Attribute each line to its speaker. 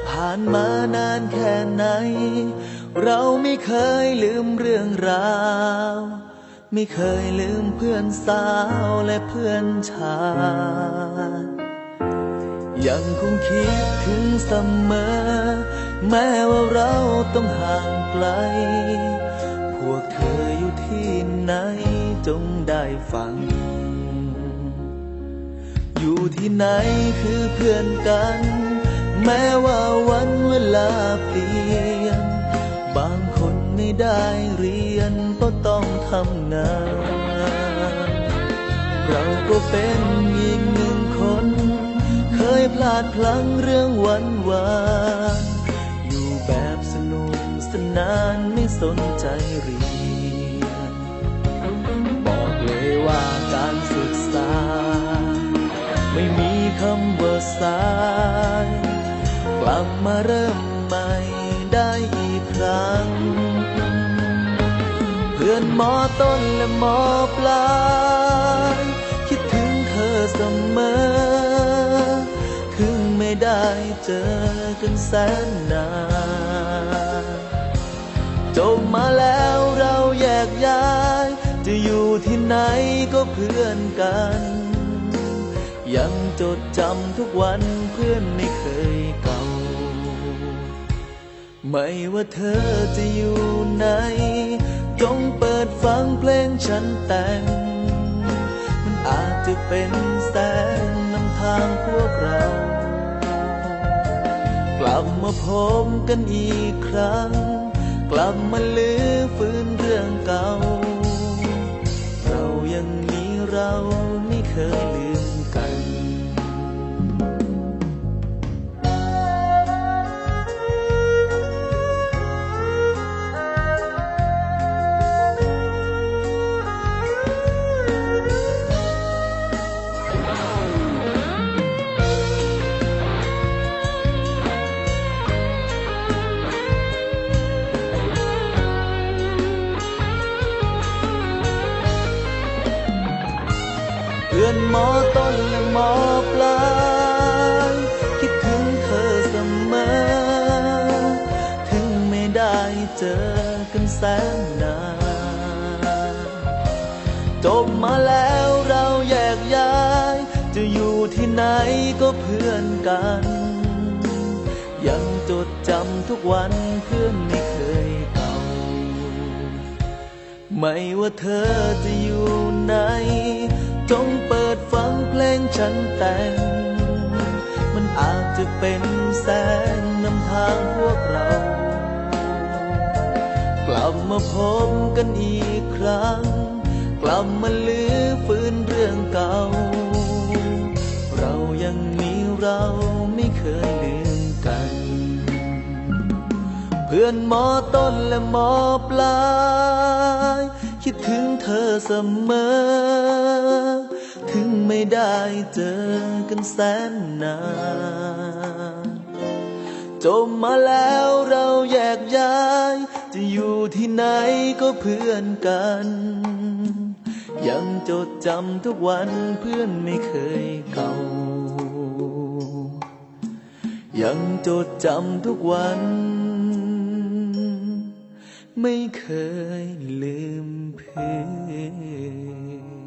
Speaker 1: ผ่านมานานแค่ไหนเราไม่เคยลืมเรื่องราวไม่เคยลืมเพื่อนสาวและเพื่อนชายยังคงคิดถึงเสมอแม้ว่าเราต้องห่างไกลพวกเธออยู่ที่ไหนจงได้ฟังอยู่ที่ไหนคือเพื่อนกันแม้ว่าวันเวลาเปลี่ยนบางคนไม่ได้เรียนก็ต้องทำงานเราก็เป็นอีกหนึ่งคนเคยพลาดพลั้งเรื่องวันวานอยู่แบบสนุกสนานไม่สนใจเรียนบอกเลยว่าการศึกษาไม่มีคำว่าสายกลับมาเริ่มใหม่ได้อีกครั้งเพื่อนมอต้นและมอปลายคิดถึงเธอเสมอถึงไม่ได้เจอกันแสนนานจบมาแล้วเราแยกย้ายจะอยู่ที่ไหนก็เพื่อนกันยังจดจำทุกวันเพื่อนไม่เคยเก่าไม่ว่าเธอจะอยู่ไหนจงเปิดฟังเพลงฉันแต่งมันอาจจะเป็นแสงนำทางพวกเรากลับมาพบกันอีกครั้งกลับมาลื้อฟื้นเรื่องเก่าเรายังมีเราไม่เคยลืมกันเพื่อนมอต้นและมอปลายคิดถึงเธอเสมอถึงไม่ได้เจอกันแสนนานจบมาแล้วเราแยกย้ายจะอยู่ที่ไหนก็เพื่อนกันยังจดจำทุกวันเพื่อนไม่เคยเก่าไม่ว่าเธอจะอยู่ไหนจงเปิดฟังเพลงฉันแต่งมันอาจจะเป็นแสงนำทางพวกเรากลับมาพบกันอีกครั้งกลับมาลื้อฟื้นเรื่องเก่าเรายังมีเราไม่เคยลืมกันเพื่อนมอต้นและมอปลายคิดถึงเธอเสมอถึงไม่ได้เจอกันแสนนานจบมาแล้วเราแยกย้ายจะอยู่ที่ไหนก็เพื่อนกันยังจดจำทุกวันเพื่อนไม่เคยเก่ายังจดจำทุกวันไม่เคยลืมเพื่อน